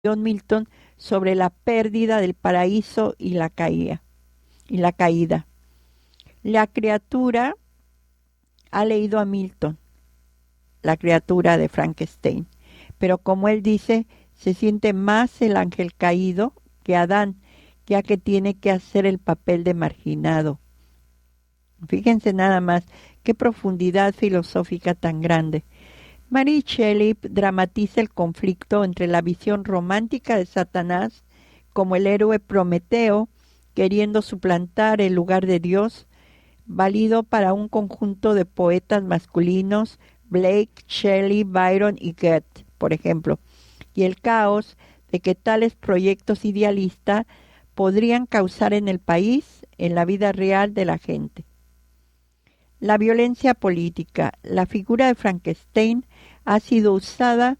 John Milton sobre la pérdida del paraíso y la caída. La criatura ha leído a Milton, la criatura de Frankenstein, pero como él dice, se siente más el ángel caído que Adán, ya que tiene que hacer el papel de marginado. Fíjense nada más qué profundidad filosófica tan grande. Mary Shelley dramatiza el conflicto entre la visión romántica de Satanás como el héroe Prometeo, queriendo suplantar el lugar de Dios, válido para un conjunto de poetas masculinos, Blake, Shelley, Byron y Goethe, por ejemplo, y el caos de que tales proyectos idealistas podrían causar en el país, en la vida real de la gente. La violencia política. La figura de Frankenstein ha sido usada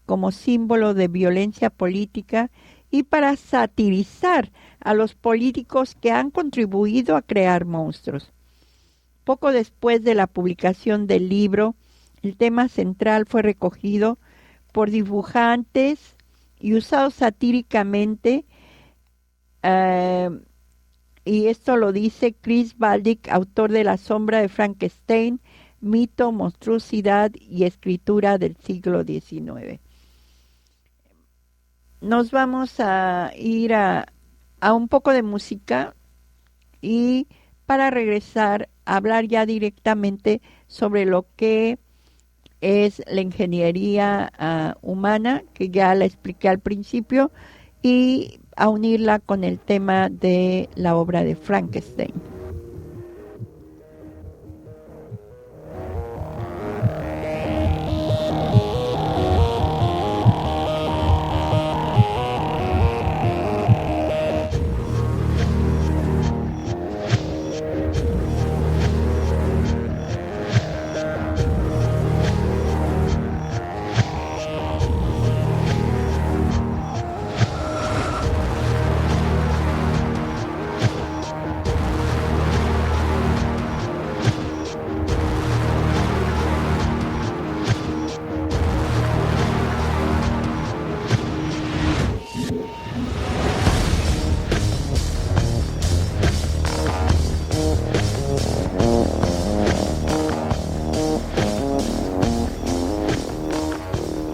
como símbolo de violencia política y para satirizar a los políticos que han contribuido a crear monstruos. Poco después de la publicación del libro, el tema central fue recogido por dibujantes y usado satíricamente, y esto lo dice Chris Baldick, autor de La sombra de Frankenstein, mito, monstruosidad y escritura del siglo XIX. Nos vamos a ir a un poco de música y para regresar a hablar ya directamente sobre lo que es la ingeniería humana, que ya la expliqué al principio, y a unirla con el tema de la obra de Frankenstein.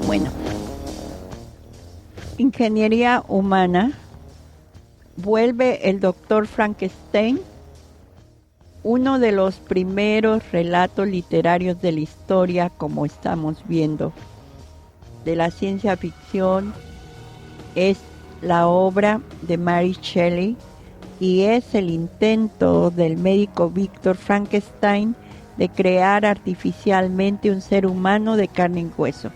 Bueno, ingeniería humana, vuelve el doctor Frankenstein, uno de los primeros relatos literarios de la historia, como estamos viendo, de la ciencia ficción, es la obra de Mary Shelley y es el intento del médico Víctor Frankenstein de crear artificialmente un ser humano de carne y hueso.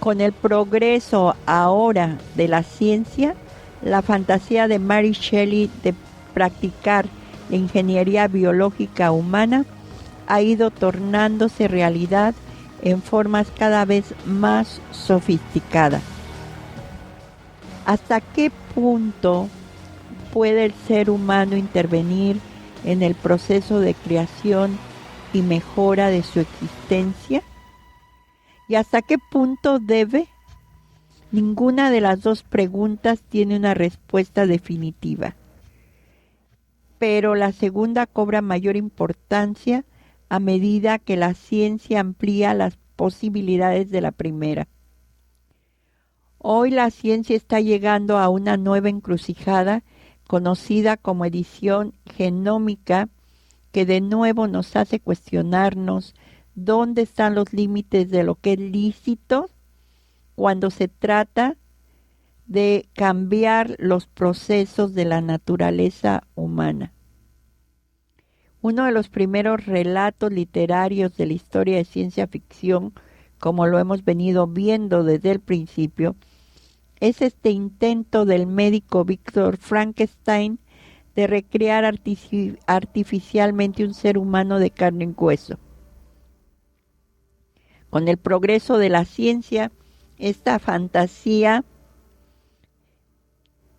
Con el progreso ahora de la ciencia, la fantasía de Mary Shelley de practicar la ingeniería biológica humana ha ido tornándose realidad en formas cada vez más sofisticadas. ¿Hasta qué punto puede el ser humano intervenir en el proceso de creación y mejora de su existencia? ¿Y hasta qué punto debe? Ninguna de las dos preguntas tiene una respuesta definitiva, pero la segunda cobra mayor importancia a medida que la ciencia amplía las posibilidades de la primera. Hoy la ciencia está llegando a una nueva encrucijada conocida como edición genómica, que de nuevo nos hace cuestionarnos dónde están los límites de lo que es lícito cuando se trata de cambiar los procesos de la naturaleza humana. Uno de los primeros relatos literarios de la historia de ciencia ficción, como lo hemos venido viendo desde el principio, es este intento del médico Víctor Frankenstein de recrear artificialmente un ser humano de carne y hueso. Con el progreso de la ciencia, esta fantasía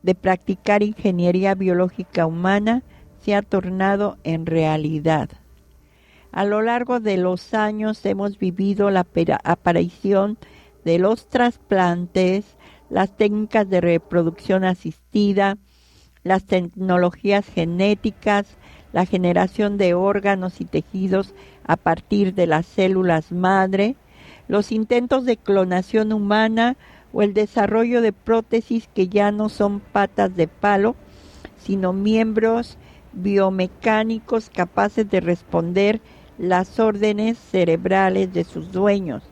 de practicar ingeniería biológica humana se ha tornado en realidad. A lo largo de los años hemos vivido la aparición de los trasplantes, las técnicas de reproducción asistida, las tecnologías genéticas, la generación de órganos y tejidos a partir de las células madre, los intentos de clonación humana o el desarrollo de prótesis que ya no son patas de palo, sino miembros biomecánicos capaces de responder las órdenes cerebrales de sus dueños.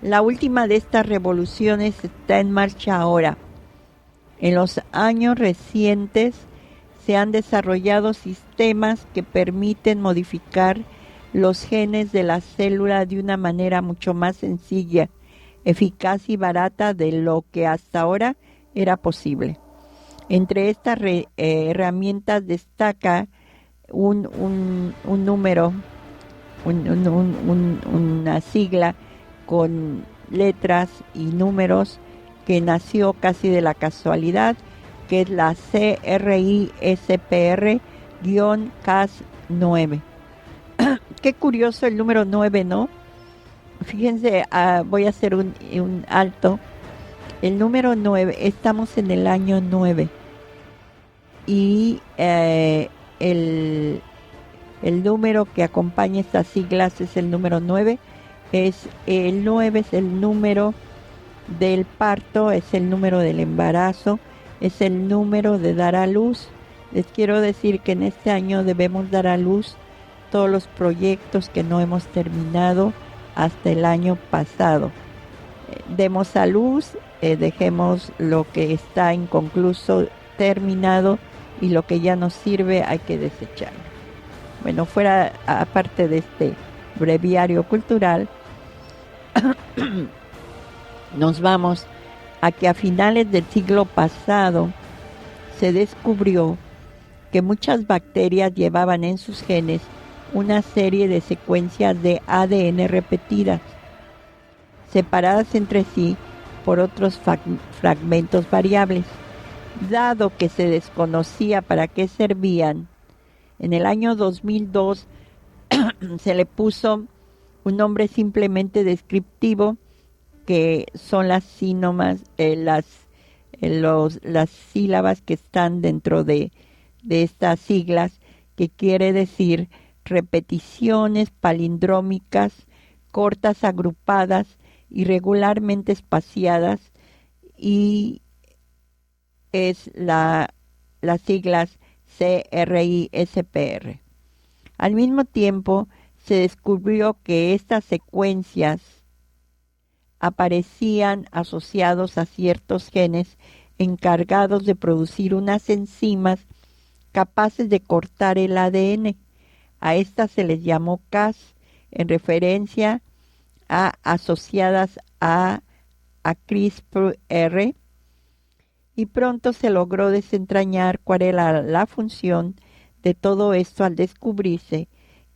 La última de estas revoluciones está en marcha ahora. En los años recientes se han desarrollado sistemas que permiten modificar los genes de la célula de una manera mucho más sencilla, eficaz y barata de lo que hasta ahora era posible. Entre estas herramientas destaca una sigla con letras y números que nació casi de la casualidad, que es la CRISPR-Cas9. Qué curioso el número 9, ¿no? Fíjense, voy a hacer un alto. El número 9, estamos en el año 9. Y el número que acompaña estas siglas es el número 9. El 9 es el número del parto, es el número del embarazo, es el número de dar a luz. Les quiero decir que en este año debemos dar a luz todos los proyectos que no hemos terminado hasta el año pasado. Demos a luz, dejemos lo que está inconcluso terminado y lo que ya nos sirve hay que desecharlo. Bueno, fuera, aparte de este breviario cultural, nos vamos a que a finales del siglo pasado se descubrió que muchas bacterias llevaban en sus genes una serie de secuencias de ADN repetidas, separadas entre sí por otros fragmentos variables. Dado que se desconocía para qué servían, en el año 2002 se le puso un nombre simplemente descriptivo, que son las las sílabas que están dentro de estas siglas, que quiere decir repeticiones palindrómicas cortas, agrupadas, irregularmente espaciadas, y es las siglas CRISPR. Al mismo tiempo, se descubrió que estas secuencias aparecían asociados a ciertos genes encargados de producir unas enzimas capaces de cortar el ADN. A estas se les llamó Cas, en referencia a asociadas a CRISPR, y pronto se logró desentrañar cuál era la función de todo esto al descubrirse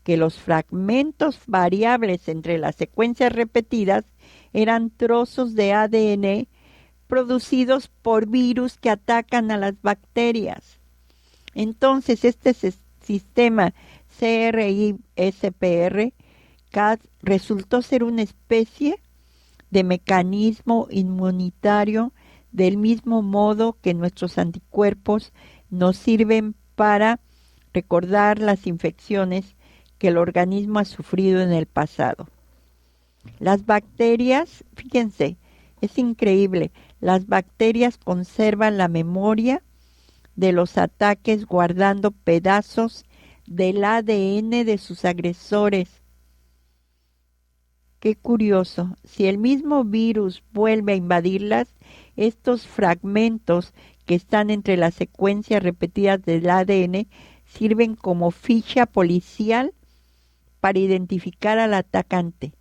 que los fragmentos variables entre las secuencias repetidas eran trozos de ADN producidos por virus que atacan a las bacterias. Entonces, este sistema CRISPR-Cas resultó ser una especie de mecanismo inmunitario, del mismo modo que nuestros anticuerpos nos sirven para recordar las infecciones que el organismo ha sufrido en el pasado. Las bacterias, fíjense, es increíble, las bacterias conservan la memoria de los ataques guardando pedazos del ADN de sus agresores. Qué curioso, si el mismo virus vuelve a invadirlas, estos fragmentos que están entre las secuencias repetidas del ADN sirven como ficha policial para identificar al atacante.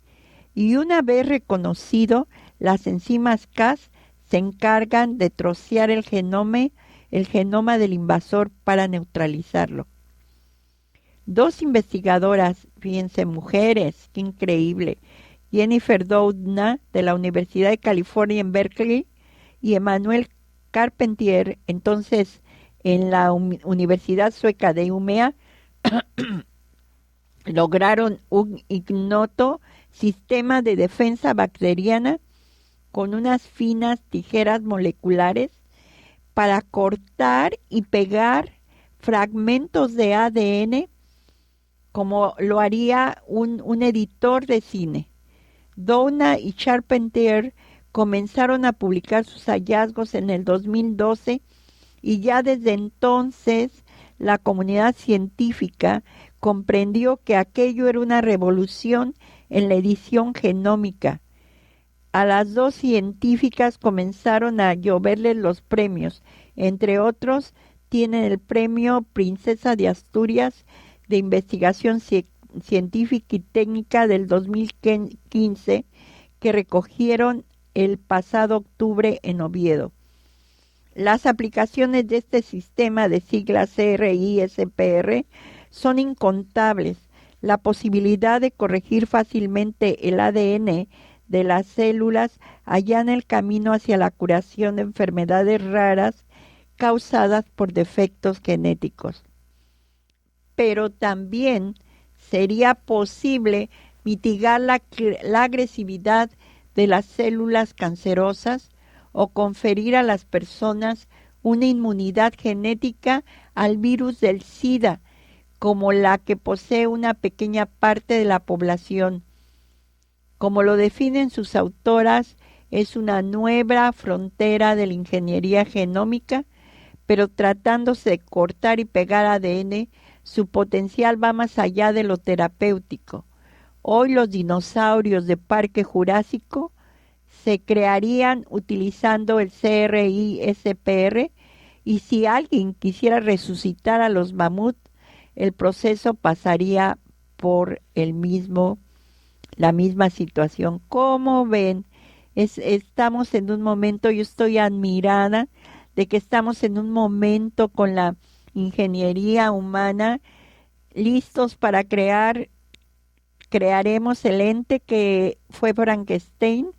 Y una vez reconocido, las enzimas Cas se encargan de trocear el genoma del invasor para neutralizarlo. Dos investigadoras, fíjense, mujeres, qué increíble, Jennifer Doudna de la Universidad de California en Berkeley y Emmanuel Carpentier, entonces en la Universidad Sueca de Umeå, lograron un ignoto sistema de defensa bacteriana con unas finas tijeras moleculares para cortar y pegar fragmentos de ADN como lo haría un editor de cine. Doudna y Charpentier comenzaron a publicar sus hallazgos en el 2012 y ya desde entonces la comunidad científica comprendió que aquello era una revolución en la edición genómica. A las dos científicas comenzaron a lloverles los premios. Entre otros, tienen el premio Princesa de Asturias de Investigación Científica y Técnica del 2015 que recogieron el pasado octubre en Oviedo. Las aplicaciones de este sistema de siglas CRISPR son incontables. La posibilidad de corregir fácilmente el ADN de las células allana el camino hacia la curación de enfermedades raras causadas por defectos genéticos. Pero también sería posible mitigar la agresividad de las células cancerosas o conferir a las personas una inmunidad genética al virus del SIDA, como la que posee una pequeña parte de la población. Como lo definen sus autoras, es una nueva frontera de la ingeniería genómica, pero tratándose de cortar y pegar ADN, su potencial va más allá de lo terapéutico. Hoy los dinosaurios de Parque Jurásico se crearían utilizando el CRISPR y si alguien quisiera resucitar a los mamuts, el proceso pasaría por la misma situación. Como ven, estamos en un momento, yo estoy admirada de que estamos en un momento con la ingeniería humana listos para crearemos el ente que fue Frankenstein,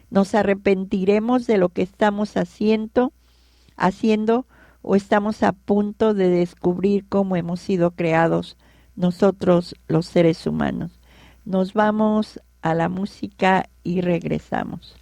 nos arrepentiremos de lo que estamos haciendo o estamos a punto de descubrir cómo hemos sido creados nosotros los seres humanos. Nos vamos a la música y regresamos.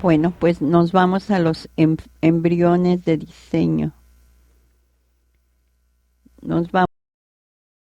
Bueno, pues nos vamos a los embriones de diseño. Nos vamos.